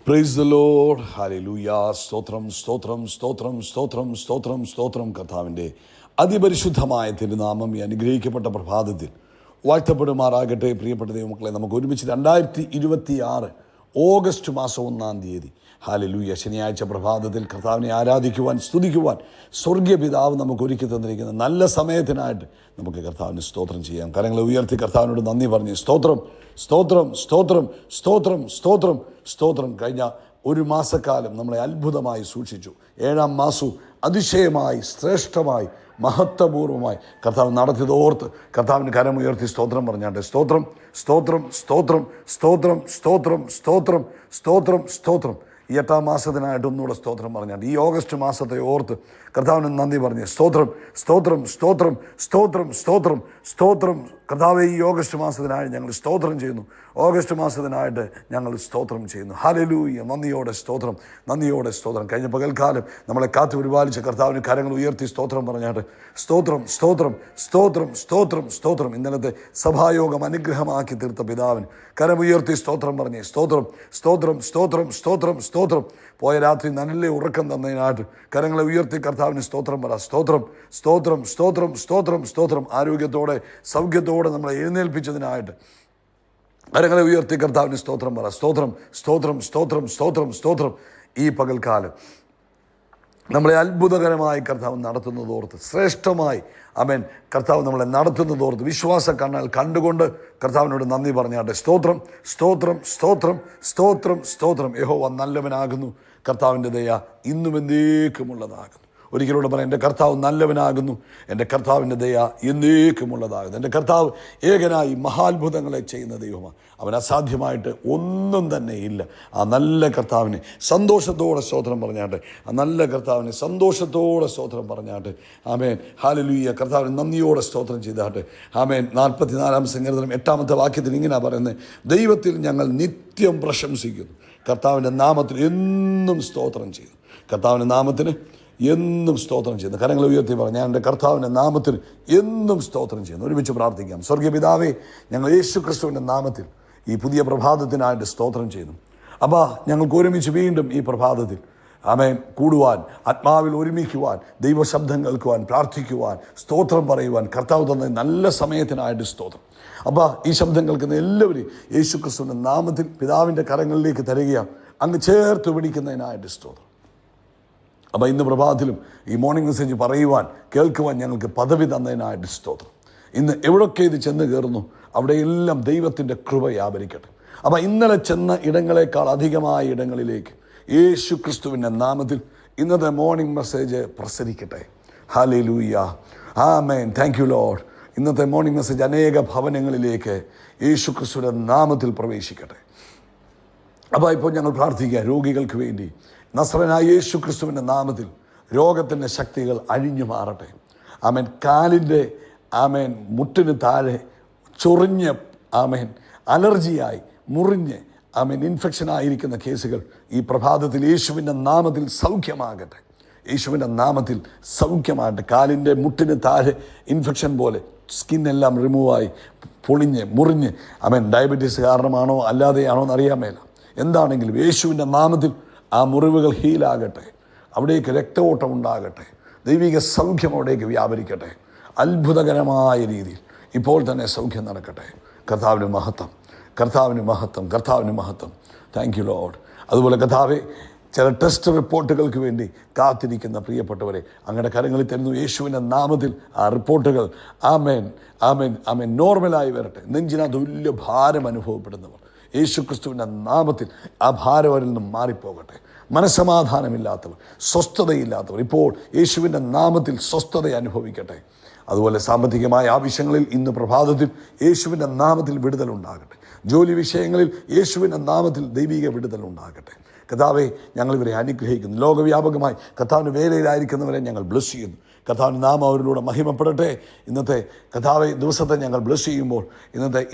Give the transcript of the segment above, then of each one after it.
Praise the Lord. Hallelujah. സ്തോത്രം സ്തോത്രം സ്തോത്രം സ്തോത്രം സ്തോത്രം സ്തോത്രം. കർത്താവിൻ്റെ അതിപരിശുദ്ധമായ തിരുനാമം ഈ അനുഗ്രഹിക്കപ്പെട്ട പ്രഭാതത്തിൽ വാഴ്ത്തപ്പെടുമാറാകട്ടെ. പ്രിയപ്പെട്ട ദൈവമക്കളെ, നമുക്ക് ഒരുമിച്ച് 2026 ഓഗസ്റ്റ് മാസം 1-ാം തീയതി ഹല്ലേലൂയ ശനിയാഴ്ച പ്രഭാതത്തിൽ കർത്താവിനെ ആരാധിക്കുവാൻ, സ്തുതിക്കുവാൻ സ്വർഗീയ പിതാവ് നമുക്ക് ഒരുക്കി തന്നിരിക്കുന്ന നല്ല സമയത്തിനായിട്ട് നമുക്ക് കർത്താവിന് സ്തോത്രം ചെയ്യാം. കരങ്ങളെ ഉയർത്തി കർത്താവിനോട് നന്ദി പറഞ്ഞ് സ്തോത്രം സ്തോത്രം സ്തോത്രം സ്തോത്രം സ്തോത്രം സ്തോത്രം. കഴിഞ്ഞ ഒരു മാസക്കാലം നമ്മളെ അത്ഭുതമായി സൂക്ഷിച്ചു. 7-ാം മാസവും അതിശയമായി, ശ്രേഷ്ഠമായി, മഹത്വപൂർവമായി കർത്താവ് നടത്തിയതോർത്ത് കർത്താവിന് കരമുയർത്തി സ്തോത്രം പറഞ്ഞാട്ടെ. സ്തോത്രം സ്തോത്രം സ്തോത്രം സ്തോത്രം സ്തോത്രം സ്തോത്രം സ്തോത്രം സ്തോത്രം. ഈ 8-ാം മാസത്തിനായിട്ട് ഒന്നുകൂടെ സ്തോത്രം പറഞ്ഞാട്ട് ഈ ഓഗസ്റ്റ് മാസത്തെ ഓർത്ത് കർത്താവിന് നന്ദി പറഞ്ഞ് സ്തോത്രം സ്തോത്രം സ്തോത്രം സ്തോത്രം സ്തോത്രം സ്തോത്രം. കർത്താവെ, ഈ ഓഗസ്റ്റ് മാസത്തിനായി ഞങ്ങൾ സ്തോത്രം ചെയ്യുന്നു. ഓഗസ്റ്റ് മാസത്തിനായിട്ട് ഞങ്ങൾ സ്തോത്രം ചെയ്യുന്നു. ഹല്ലേലൂയ. നന്ദിയോടെ സ്തോത്രം, നന്ദിയോടെ സ്തോത്രം. കഴിഞ്ഞ പകൽക്കാലം നമ്മളെ കാത്തു പരിപാലിച്ച കർത്താവിന് കരങ്ങൾ ഉയർത്തി സ്തോത്രം പറഞ്ഞാട്ട് സ്തോത്രം സ്തോത്രം സ്തോത്രം സ്തോത്രം സ്തോത്രം. ഇന്നലത്തെ സഭായോഗം അനുഗ്രഹമാക്കി തീർത്ത പിതാവിന് കരമുയർത്തി സ്തോത്രം പറഞ്ഞേ സ്തോത്രം സ്തോത്രം സ്തോത്രം സ്തോത്രം സ്തോത്രം. പോയ രാത്രി നല്ല ഉറക്കം തന്നതിനായിട്ട് കരങ്ങളെ ഉയർത്തി കർത്താവിന് സ്തോത്രം പറ. സ്തോത്രം സ്തോത്രം സ്തോത്രം സ്തോത്രം സ്തോത്രം. ആരോഗ്യത്തോടെ സൗഖ്യത്തോടെ നമ്മളെ എഴുന്നേൽപ്പിച്ചതിനായിട്ട് കരങ്ങളെ ഉയർത്തി കർത്താവിന് സ്തോത്രം പറ. സ്തോത്രം സ്തോത്രം സ്തോത്രം സ്തോത്രം സ്തോത്രം. ഈ പകൽക്കാലം നമ്മളെ അത്ഭുതകരമായി കർത്താവ് നടത്തുന്നതോർത്ത്, ശ്രേഷ്ഠമായി ആമേൻ കർത്താവ് നമ്മളെ നടത്തുന്നതോർത്ത് വിശ്വാസ കണ്ണാൽ കണ്ടുകൊണ്ട് കർത്താവിനോട് നന്ദി പറഞ്ഞാട്ടെ. സ്തോത്രം സ്തോത്രം സ്തോത്രം സ്തോത്രം സ്തോത്രം. യഹോവ നല്ലവനാകുന്നു, കർത്താവിൻ്റെ ദയ ഇന്നും എന്നേക്കുമുള്ളതാകുന്നു. ഒരിക്കലൂടെ പറയാം, എൻ്റെ കർത്താവ് നല്ലവനാകുന്നു, എൻ്റെ കർത്താവിൻ്റെ ദയ എന്നേക്കുമുള്ളതാകുന്നു. എൻ്റെ കർത്താവ് ഏകനായി മഹാത്ഭുതങ്ങളെ ചെയ്യുന്ന ദൈവമാണ്. അവൻ അസാധ്യമായിട്ട് ഒന്നും തന്നെ ഇല്ല. ആ നല്ല കർത്താവിനെ സന്തോഷത്തോടെ സ്തോത്രം പറഞ്ഞാട്ടെ. ആ നല്ല കർത്താവിനെ സന്തോഷത്തോടെ സ്തോത്രം പറഞ്ഞാട്ടെ. Amen hallelujah. കർത്താവിന് നന്ദിയോടെ സ്തോത്രം ചെയ്താട്ടെ. ആമേൻ. 44-ാം സങ്കീർത്തനം 8-ാമത്തെ വാക്യത്തിൽ ഇങ്ങനെ പറയുന്നത്, ദൈവത്തിൽ ഞങ്ങൾ നിത്യം പ്രശംസിക്കുന്നു, കർത്താവിൻ്റെ നാമത്തിൽ എന്നും സ്തോത്രം ചെയ്യുന്നു. കർത്താവിൻ്റെ നാമത്തിന് എന്നും സ്തോത്രം ചെയ്യുന്നു. കരങ്ങളെ ഉയർത്തി പറഞ്ഞു, ഞാൻ എൻ്റെ കർത്താവിൻ്റെ നാമത്തിൽ എന്നും സ്തോത്രം ചെയ്യുന്നു. ഒരുമിച്ച് പ്രാർത്ഥിക്കാം. സ്വർഗീയ പിതാവേ, ഞങ്ങൾ യേശു ക്രിസ്തുവിൻ്റെ നാമത്തിൽ ഈ പുതിയ പ്രഭാതത്തിനായിട്ട് സ്തോത്രം ചെയ്യുന്നു. അപ്പോൾ ഞങ്ങൾക്ക് ഒരുമിച്ച് വീണ്ടും ഈ പ്രഭാതത്തിൽ ആമേൻ കൂടുവാൻ, ആത്മാവിൽ ഒരുമിക്കുവാൻ, ദൈവശബ്ദം കേൾക്കുവാൻ, പ്രാർത്ഥിക്കുവാൻ, സ്തോത്രം പറയുവാൻ കർത്താവ് തന്ന നല്ല സമയത്തിനായിട്ട് സ്തോത്രം. അപ്പോൾ ഈ ശബ്ദം കേൾക്കുന്ന എല്ലാവരും യേശു ക്രിസ്തുവിൻ്റെ നാമത്തിൽ പിതാവിൻ്റെ കരങ്ങളിലേക്ക് തരികയാണ്, അങ്ങ് ചേർത്ത് പിടിക്കുന്നതിനായിട്ട് സ്തോത്രം. അപ്പോൾ ഇന്ന് പ്രഭാതത്തിലും ഈ മോർണിംഗ് മെസ്സേജ് പറയുവാൻ, കേൾക്കുവാൻ ഞങ്ങൾക്ക് പദവി തന്നതിനായിട്ട് സ്തോത്രം. ഇന്ന് എവിടൊക്കെ ഇത് ചെന്ന് കയറുന്നു അവിടെയെല്ലാം ദൈവത്തിൻ്റെ കൃപ വ്യാപരിക്കട്ടെ. അപ്പോൾ ഇന്നലെ ചെന്ന ഇടങ്ങളെക്കാൾ അധികമായ ഇടങ്ങളിലേക്ക് യേശു ക്രിസ്തുവിൻ്റെ നാമത്തിൽ ഇന്നത്തെ മോർണിംഗ് മെസ്സേജ് പ്രസരിക്കട്ടെ. ഹല്ലേലൂയ. ആമേൻ. Thank you Lord. ഇന്നത്തെ മോർണിംഗ് മെസ്സേജ് അനേക ഭവനങ്ങളിലേക്ക് യേശു ക്രിസ്തുവിൻ്റെ നാമത്തിൽ പ്രവേശിക്കട്ടെ. അപ്പോൾ ഇപ്പോൾ ഞങ്ങൾ പ്രാർത്ഥിക്കുക രോഗികൾക്ക് വേണ്ടി. നസ്രനായ യേശു ക്രിസ്തുവിൻ്റെ നാമത്തിൽ രോഗത്തിൻ്റെ ശക്തികൾ അഴിഞ്ഞു മാറട്ടെ. ആമേൻ. കാലിൻ്റെ ആമേൻ മുട്ടിന് താഴെ ചൊറിഞ്ഞ് ആമേൻ അലർജിയായി മുറിഞ്ഞ് ആമേൻ ഇൻഫെക്ഷനായിരിക്കുന്ന കേസുകൾ ഈ പ്രഭാതത്തിൽ യേശുവിൻ്റെ നാമത്തിൽ സൗഖ്യമാകട്ടെ. യേശുവിൻ്റെ നാമത്തിൽ സൗഖ്യമാകട്ടെ. കാലിൻ്റെ മുട്ടിന് താഴെ ഇൻഫെക്ഷൻ പോലെ സ്കിന്നെല്ലാം റിമൂവായി പൊളിഞ്ഞ് മുറിഞ്ഞ് ആമേൻ ഡയബറ്റീസ് കാരണമാണോ അല്ലാതെയാണോ എന്നറിയാൻ മേല. എന്താണെങ്കിലും യേശുവിൻ്റെ നാമത്തിൽ ആ മുറിവുകൾ ഹീലാകട്ടെ. അവിടേക്ക് രക്തഓട്ടം ഉണ്ടാകട്ടെ. ദൈവിക സൗഖ്യം അവിടേക്ക് വ്യാപരിക്കട്ടെ. അത്ഭുതകരമായ രീതിയിൽ ഇപ്പോൾ തന്നെ സൗഖ്യം നടക്കട്ടെ. കർത്താവിന് മഹത്വം, കർത്താവിന് മഹത്വം, കർത്താവിന് മഹത്വം. Thank you Lord. അതുപോലെ കർത്താവെ, ചില ടെസ്റ്റ് റിപ്പോർട്ടുകൾക്ക് വേണ്ടി കാത്തിരിക്കുന്ന പ്രിയപ്പെട്ടവരെ അങ്ങയുടെ കരങ്ങളിൽ തരുന്നു. യേശുവിൻ്റെ നാമത്തിൽ ആ റിപ്പോർട്ടുകൾ ആമേൻ ആമേൻ ആമേൻ നോർമലായി വരട്ടെ. നെഞ്ചിനകത്ത് വലിയ ഭാരം അനുഭവപ്പെടുന്നവർ യേശു ക്രിസ്തുവിൻ്റെ നാമത്തിൽ ആ ഭാരം അവരിൽ നിന്നും മാറിപ്പോകട്ടെ. മനസ്സമാധാനമില്ലാത്തവർ, സ്വസ്ഥതയില്ലാത്തവർ ഇപ്പോൾ യേശുവിൻ്റെ നാമത്തിൽ സ്വസ്ഥത അനുഭവിക്കട്ടെ. അതുപോലെ സാമ്പത്തികമായ ആവശ്യങ്ങളിൽ ഇന്ന് പ്രഭാതത്തിൽ യേശുവിൻ്റെ നാമത്തിൽ വിടുതലുണ്ടാകട്ടെ. ജോലി വിഷയങ്ങളിൽ യേശുവിൻ്റെ നാമത്തിൽ ദൈവിക വിടുതലുണ്ടാകട്ടെ. കർത്താവെ, ഞങ്ങളിവരെ അനുഗ്രഹിക്കുന്നു. ലോകവ്യാപകമായി കർത്താവിൻ്റെ വേലയിലായിരിക്കുന്നവരെ ഞങ്ങൾ ബ്ലസ് ചെയ്യുന്നു. കർത്താവിൻ്റെ നാമം അവരിലൂടെ മഹിമപ്പെടട്ടെ. ഇന്നത്തെ കർത്താവെ ദിവസത്തെ ഞങ്ങൾ ബ്ലസ് ചെയ്യുമ്പോൾ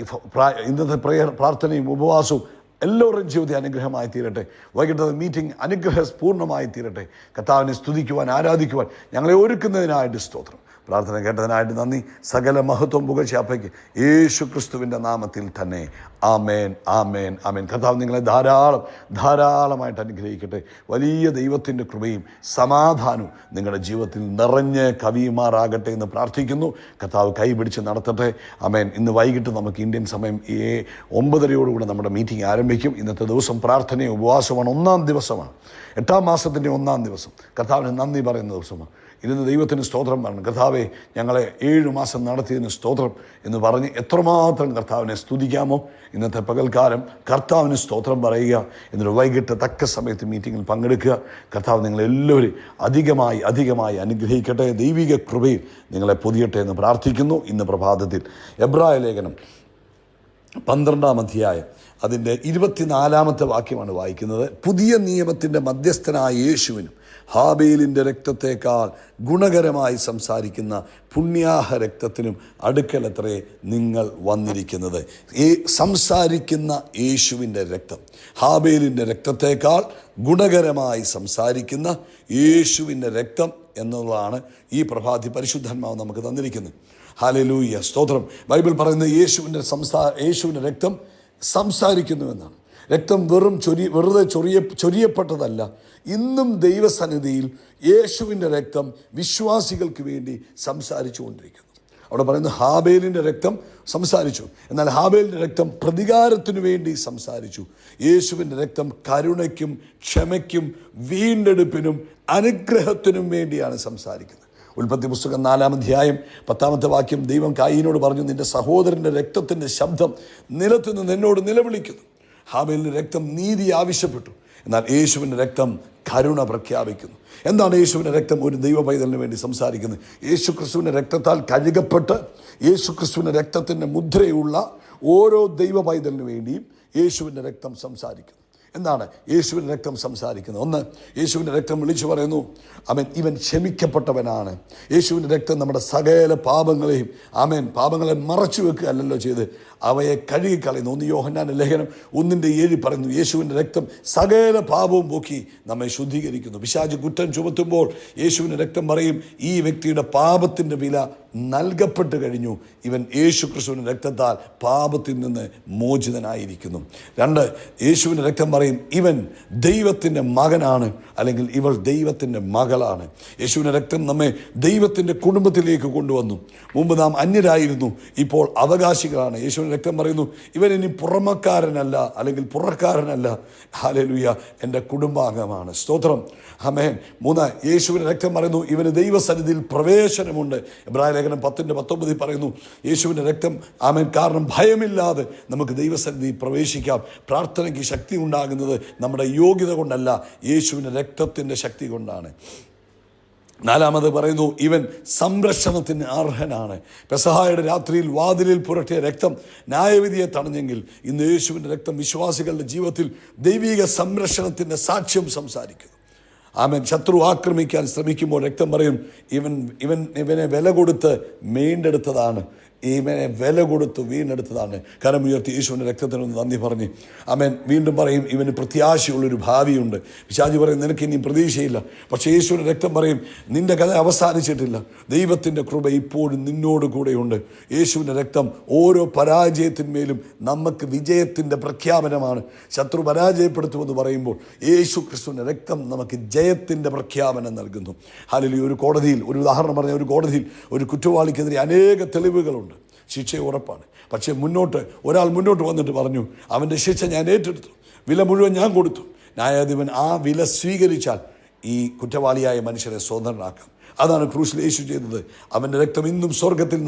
ഇന്നത്തെ പ്രാർത്ഥനയും ഉപവാസവും എല്ലാവരുടെയും ജീവിതത്തിൽ അനുഗ്രഹമായി തീരട്ടെ. വൈകിട്ടത്തെ മീറ്റിംഗ് അനുഗ്രഹപൂർണ്ണമായി തീരട്ടെ. കർത്താവിനെ സ്തുതിക്കുവാൻ, ആരാധിക്കുവാൻ ഞങ്ങളെ ഒരുക്കുന്നതിനായിട്ട് സ്തോത്രം. പ്രാർത്ഥന കേട്ടതിനായിട്ട് നന്ദി. സകല മഹത്വം പുകഴ്ചയപ്പയ്ക്ക് യേശു ക്രിസ്തുവിൻ്റെ നാമത്തിൽ തന്നെ. ആമേൻ, ആമേൻ, ആമേൻ. കർത്താവ് നിങ്ങളെ ധാരാളമായിട്ട് അനുഗ്രഹിക്കട്ടെ. വലിയ ദൈവത്തിൻ്റെ കൃപയും സമാധാനവും നിങ്ങളുടെ ജീവിതത്തിൽ നിറഞ്ഞ് കവിയുമാറാകട്ടെ എന്ന് പ്രാർത്ഥിക്കുന്നു. കർത്താവ് കൈപിടിച്ച് നടത്തട്ടെ. ആമേൻ. ഇന്ന് വൈകിട്ട് നമുക്ക് ഇന്ത്യൻ സമയം 9:30 നമ്മുടെ മീറ്റിംഗ് ആരംഭിക്കും. ഇന്നത്തെ ദിവസം പ്രാർത്ഥനയും ഉപവാസമാണ്. 1-ാം ദിവസമാണ്, 8-ാം മാസത്തിൻ്റെ 1-ാം ദിവസം. കർത്താവിന് നന്ദി പറയുന്ന ദിവസമാണ്. ഇന്ന് ദൈവത്തിന് സ്തോത്രം പറഞ്ഞു. കർത്താവെ, ഞങ്ങളെ 7 മാസം നടത്തിയതിന് സ്തോത്രം എന്ന് പറഞ്ഞ് എത്രമാത്രം കർത്താവിനെ സ്തുതിക്കാമോ? ഇന്നത്തെ പകൽക്കാലം കർത്താവിന് സ്തോത്രം പറയുക. എന്നിട്ട് വൈകിട്ട് തക്ക സമയത്ത് മീറ്റിങ്ങിൽ പങ്കെടുക്കുക. കർത്താവ് നിങ്ങളെല്ലാവരും അധികമായി അനുഗ്രഹിക്കട്ടെ. ദൈവിക കൃപയിൽ നിങ്ങളെ പൊതിയട്ടെ എന്ന് പ്രാർത്ഥിക്കുന്നു. ഇന്ന് പ്രഭാതത്തിൽ എബ്രായ ലേഖനം 12-ാം അധ്യായം അതിൻ്റെ 24-ാമത്തെ വാക്യമാണ് വായിക്കുന്നത്. പുതിയ നിയമത്തിൻ്റെ മധ്യസ്ഥനായ യേശുവിനും ഹാബേലിൻ്റെ രക്തത്തേക്കാൾ ഗുണകരമായി സംസാരിക്കുന്ന പുണ്യാഹ രക്തത്തിനും അടുക്കലത്രേ നിങ്ങൾ വന്നിരിക്കുന്നത്. ഈ സംസാരിക്കുന്ന യേശുവിൻ്റെ രക്തം, ഹാബേലിൻ്റെ രക്തത്തേക്കാൾ ഗുണകരമായി സംസാരിക്കുന്ന യേശുവിൻ്റെ രക്തം എന്നുള്ളതാണ് ഈ പ്രഭാതി പരിശുദ്ധാത്മാവ് നമുക്ക് തന്നിരിക്കുന്നത്. ഹല്ലേലൂയ, സ്തോത്രം. ബൈബിൾ പറയുന്നത് യേശുവിൻ്റെ രക്തം സംസാരിക്കുന്നുവെന്നാണ്. രക്തം വെറുതെ ചൊരിയപ്പെട്ടതല്ല. ഇന്നും ദൈവസന്നിധിയിൽ യേശുവിൻ്റെ രക്തം വിശ്വാസികൾക്ക് വേണ്ടി സംസാരിച്ചു കൊണ്ടിരിക്കുന്നു. അവിടെ പറയുന്നത് ഹാബേലിൻ്റെ രക്തം സംസാരിച്ചു. എന്നാൽ ഹാബേലിൻ്റെ രക്തം പ്രതികാരത്തിനു വേണ്ടി സംസാരിച്ചു. യേശുവിൻ്റെ രക്തം കരുണയ്ക്കും ക്ഷമയ്ക്കും വീണ്ടെടുപ്പിനും അനുഗ്രഹത്തിനും വേണ്ടിയാണ് സംസാരിക്കുന്നത്. ഉൽപ്പത്തി പുസ്തകം 4-ാം അധ്യായം 10-ാമത്തെ വാക്യം, ദൈവം കായീനോട് പറഞ്ഞു, നിന്റെ സഹോദരൻ്റെ രക്തത്തിൻ്റെ ശബ്ദം നിലത്തുനിന്ന് എന്നോട് നിലവിളിക്കുന്നു. ഹാബേലിൻ്റെ രക്തം നീതി ആവശ്യപ്പെട്ടു. എന്നാൽ യേശുവിൻ്റെ രക്തം കരുണ പ്രഖ്യാപിക്കുന്നു. എന്താണ് യേശുവിൻ്റെ രക്തം ഒരു ദൈവ പൈതലിന് വേണ്ടി സംസാരിക്കുന്നത്? യേശു ക്രിസ്തുവിൻ്റെ രക്തത്താൽ കഴുകപ്പെട്ട് യേശു ക്രിസ്തുവിൻ്റെ രക്തത്തിൻ്റെ മുദ്രയുള്ള ഓരോ ദൈവ പൈതലിന് വേണ്ടിയും യേശുവിൻ്റെ രക്തം സംസാരിക്കുന്നു. എന്താണ് യേശുവിൻ്റെ രക്തം സംസാരിക്കുന്നത്? ഒന്ന്, യേശുവിൻ്റെ രക്തം വിളിച്ചു പറയുന്നു, ഇവൻ ക്ഷമിക്കപ്പെട്ടവനാണ്. യേശുവിൻ്റെ രക്തം നമ്മുടെ സകല പാപങ്ങളെയും പാപങ്ങളെ മറച്ചു വെക്കുകയല്ലല്ലോ ചെയ്ത്, അവയെ കഴുകിക്കളയുന്നു. 1 യോഹന്നാന്റെ ലേഖനം 1:7 പറയുന്നു, യേശുവിൻ്റെ രക്തം സകല പാപവും പോക്കി നമ്മെ ശുദ്ധീകരിക്കുന്നു. പിശാച് കുറ്റം ചുമത്തുമ്പോൾ യേശുവിൻ്റെ രക്തം പറയും, ഈ വ്യക്തിയുടെ പാപത്തിൻ്റെ വില നൽകപ്പെട്ട് കഴിഞ്ഞു. ഇവൻ യേശു ക്രിസ്തുവിൻ്റെ രക്തത്താൽ പാപത്തിൽ നിന്ന് മോചിതനായിരിക്കുന്നു. 2, യേശുവിൻ്റെ രക്തം പറയും, ഇവൻ ദൈവത്തിൻ്റെ മകനാണ്, അല്ലെങ്കിൽ ഇവൾ ദൈവത്തിൻ്റെ മകളാണ്. യേശുവിൻ്റെ രക്തം നമ്മെ ദൈവത്തിൻ്റെ കുടുംബത്തിലേക്ക് കൊണ്ടുവന്നു. മുമ്പ് നാം അന്യരായിരുന്നു, ഇപ്പോൾ അവകാശികളാണ്. യേശുവിൻ്റെ രക്തം പറയുന്നു, ഇവൻ ഇനി പുറമക്കാരനല്ല, അല്ലെങ്കിൽ പുറക്കാരനല്ല. ഹല്ലേലൂയ, എൻ്റെ കുടുംബാംഗമാണ്. സ്തോത്രം, ആമേൻ. 3, യേശുവിൻ്റെ രക്തം പറയുന്നു, ഇവന് ദൈവസന്നിധിയിൽ പ്രവേശനമുണ്ട്. എബ്രായ ലേഖനം 10:19 പറയുന്നു, യേശുവിൻ്റെ രക്തം കാരണം ഭയമില്ലാതെ നമുക്ക് ദൈവസന്നിധിയിൽ പ്രവേശിക്കാം. പ്രാർത്ഥനയ്ക്ക് ശക്തി ഉണ്ടാകുന്നത് നമ്മുടെ യോഗ്യത കൊണ്ടല്ല, യേശുവിൻ്റെ രക്തത്തിൻ്റെ ശക്തി കൊണ്ടാണ്. 4 പറയുന്നു, ഇവൻ സംരക്ഷണത്തിന് അർഹനാണ്. പെസഹായുടെ രാത്രിയിൽ വാതിലിൽ പുരട്ടിയ രക്തം ന്യായവിധിയെ തടഞ്ഞെങ്കിൽ ഇന്ന് യേശുവിൻ്റെ രക്തം വിശ്വാസികളുടെ ജീവിതത്തിൽ ദൈവിക സംരക്ഷണത്തിൻ്റെ സാക്ഷ്യം സംസാരിക്കുന്നു. ശത്രു ആക്രമിക്കാൻ ശ്രമിക്കുമ്പോൾ രക്തം പറയും, ഇവനെ വില കൊടുത്ത് വീണ്ടെടുത്തതാണ്. ഇവനെ വില കൊടുത്ത് വീണ്ടെടുത്തതാണ്. കരമുയർത്തി യേശുവിൻ്റെ രക്തത്തിനൊന്ന് നന്ദി പറഞ്ഞ് വീണ്ടും പറയും, ഇവന് പ്രത്യാശയുള്ളൊരു ഭാവിയുണ്ട്. പിശാച് പറയും, നിനക്ക് ഇനിയും പ്രതീക്ഷയില്ല. പക്ഷേ യേശുവിൻ്റെ രക്തം പറയും, നിന്റെ കഥ അവസാനിച്ചിട്ടില്ല. ദൈവത്തിൻ്റെ കൃപ ഇപ്പോഴും നിന്നോട് കൂടെയുണ്ട്. യേശുവിൻ്റെ രക്തം ഓരോ പരാജയത്തിന്മേലും നമുക്ക് വിജയത്തിൻ്റെ പ്രഖ്യാപനമാണ്. ശത്രു പരാജയപ്പെടുത്തുമെന്ന് പറയുമ്പോൾ യേശു ക്രിസ്തുവിൻ്റെ രക്തം നമുക്ക് ജയത്തിൻ്റെ പ്രഖ്യാപനം നൽകുന്നു. ഹല്ലേലൂയ. ഒരു ഉദാഹരണം പറഞ്ഞ ഒരു കോടതിയിൽ ഒരു കുറ്റവാളിക്കെതിരെ അനേക തെളിവുകളുണ്ട്, ശിക്ഷ ഉറപ്പാണ്. പക്ഷേ ഒരാൾ മുന്നോട്ട് വന്നിട്ട് പറഞ്ഞു, അവൻ്റെ ശിക്ഷ ഞാൻ ഏറ്റെടുത്തു, വില മുഴുവൻ ഞാൻ കൊടുത്തു. ന്യായാധിപൻ ആ വില സ്വീകരിച്ചാൽ ഈ കുറ്റവാളിയായ മനുഷ്യനെ സ്വതന്ത്രനാക്കാം. അതാണ് ക്രൂശിൽ യേശു ചെയ്തത്. അവൻ്റെ രക്തം ഇന്നും സ്വർഗത്തിൽ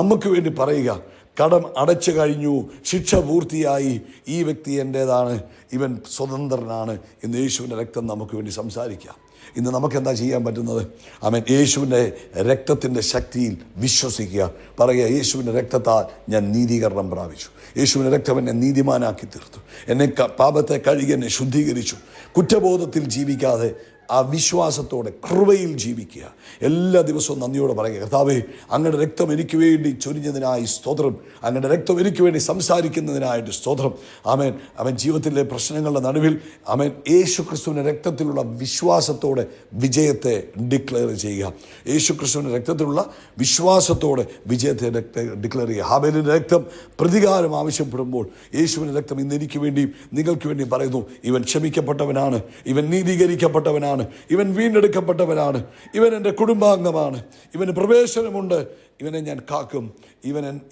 നമുക്ക് വേണ്ടി പറയുക, കടം അടച്ചു കഴിഞ്ഞു, ശിക്ഷ പൂർത്തിയായി, ഈ വ്യക്തി എൻ്റേതാണ്, ഇവൻ സ്വതന്ത്രനാണ് എന്ന് യേശുവിൻ്റെ രക്തം നമുക്ക് വേണ്ടി സംസാരിക്കാം. ഇന്ന് നമുക്കെന്താ ചെയ്യാൻ പറ്റുന്നത്? യേശുവിൻ്റെ രക്തത്തിൻ്റെ ശക്തിയിൽ വിശ്വസിക്കുക. പറയുക, യേശുവിൻ്റെ രക്തത്താൽ ഞാൻ നീതീകരണം പ്രാപിച്ചു. യേശുവിൻ്റെ രക്തം എന്നെ നീതിമാനാക്കി തീർത്തു. എന്നെ പാപത്തെ കഴുകി എന്നെ ശുദ്ധീകരിച്ചു. കുറ്റബോധത്തിൽ ജീവിക്കാതെ ആ വിശ്വാസത്തോടെ കൃപയിൽ ജീവിക്കുക. എല്ലാ ദിവസവും നന്ദിയോടെ പറയുക, കർത്താവേ, അങ്ങയുടെ രക്തം എനിക്ക് വേണ്ടി ചൊരിഞ്ഞതിനായി സ്തോത്രം, അങ്ങയുടെ രക്തം എനിക്ക് വേണ്ടി സംസാരിക്കുന്നതിനായിട്ട് സ്തോത്രം. ആമേൻ. അവൻ ജീവിതത്തിലെ പ്രശ്നങ്ങളുടെ നടുവിൽ ആമേൻ യേശു ക്രിസ്തുവിൻ്റെ രക്തത്തിലുള്ള വിശ്വാസത്തോടെ വിജയത്തെ ഡിക്ലെയർ ചെയ്യുക. യേശു ക്രിസ്തുവിൻ്റെ രക്തത്തിലുള്ള വിശ്വാസത്തോടെ വിജയത്തെ ഡിക്ലെയർ ചെയ്യുക. ഹാബേലിൻ്റെ രക്തം പ്രതികാരം ആവശ്യപ്പെടുമ്പോൾ യേശുവിൻ്റെ രക്തം ഇന്ന് എനിക്ക് വേണ്ടിയും നിങ്ങൾക്ക് വേണ്ടിയും പറയുന്നു, ഇവൻ ക്ഷമിക്കപ്പെട്ടവനാണ്, ഇവൻ നീതീകരിക്കപ്പെട്ടവനാണ്, ഇവൻ വീണ്ടെടുക്കപ്പെട്ടവനാണ്, ഇവൻ എൻ്റെ കുടുംബാംഗമാണ്, ഇവന് പ്രവേശനമുണ്ട്, ഇവനെ ഞാൻ കാക്കും,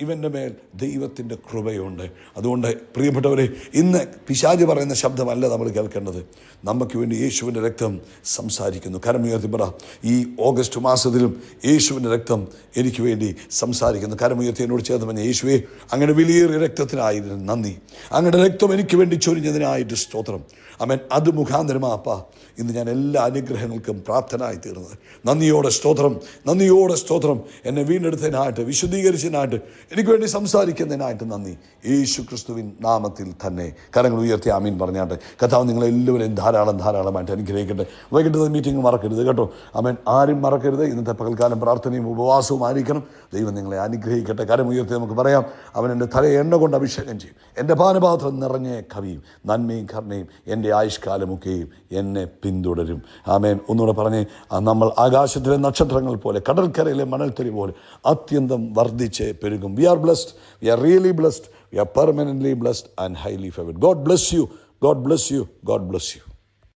ഇവൻ്റെ മേൽ ദൈവത്തിൻ്റെ കൃപയുണ്ട്. അതുകൊണ്ട് പ്രിയപ്പെട്ടവരെ, ഇന്ന് പിശാച് പറയുന്ന ശബ്ദമല്ല നമ്മൾ കേൾക്കേണ്ടത്. നമുക്ക് വേണ്ടി യേശുവിൻ്റെ രക്തം സംസാരിക്കുന്നു. കരമുയർത്തി പറ, ഈ ഓഗസ്റ്റ് മാസത്തിലും യേശുവിൻ്റെ രക്തം എനിക്ക് വേണ്ടി സംസാരിക്കുന്നു. കരമുയർത്തി എന്നോട് ചേർന്ന് പറഞ്ഞ, യേശുവേ, അങ്ങനെ വിലയേറിയ രക്തത്തിനായി നന്ദി, അങ്ങയുടെ രക്തം എനിക്ക് വേണ്ടി ചൊരിഞ്ഞതിനായിട്ട് സ്തോത്രം. ആമേൻ. അത് മുഖാന്തരമാപ്പാ ഇന്ന് ഞാൻ എല്ലാ അനുഗ്രഹങ്ങൾക്കും പ്രാപ്തനായി തീർന്നത്. നന്ദിയോടെ സ്തോത്രം, നന്ദിയോടെ സ്തോത്രം. എന്നെ വീണ്ടെടുത്തതിനായിട്ട്, വിശുദ്ധീകരിച്ചതിനായിട്ട്, എനിക്ക് വേണ്ടി സംസാരിക്കുന്നതിനായിട്ട് നന്ദി. യേശു ക്രിസ്തുവിൻ നാമത്തിൽ തന്നെ കരങ്ങൾ ഉയർത്തി ആമീൻ പറഞ്ഞാട്ടെ. കർത്താവ് നിങ്ങളെല്ലാവരെയും ധാരാളമായിട്ട് അനുഗ്രഹിക്കട്ടെ. വൈകിട്ടത്തെ മീറ്റിംഗ് മറക്കരുത് കേട്ടോ. ആമേൻ. ആരും മറക്കരുത്. ഇന്നത്തെ പകൽക്കാലം പ്രാർത്ഥനയും ഉപവാസവും ആയിരിക്കണം. ദൈവം നിങ്ങളെ അനുഗ്രഹിക്കട്ടെ. കരമുയർത്തി നമുക്ക് പറയാം, അവൻ എൻ്റെ തലയെ എണ്ണ കൊണ്ട് അഭിഷേകം ചെയ്യും, എൻ്റെ പാനപാത്രം നിറഞ്ഞേ കവിയും, നന്മയും കരുണയും എൻ്റെ ആയുഷ്കാലമൊക്കെയും എന്നെ പിന്തുടരും. ആമേൻ. ഒന്നുകൂടെ പറഞ്ഞേ, നമ്മൾ ആകാശത്തിലെ നക്ഷത്രങ്ങൾ പോലെ, കടൽക്കരയിലെ മണൽത്തരി പോലെ അത്യന്തം വർദ്ധിച്ച് പെരുകും. We are blessed, we are really blessed, we are permanently blessed and highly favoured. God bless you, God bless you, God bless U.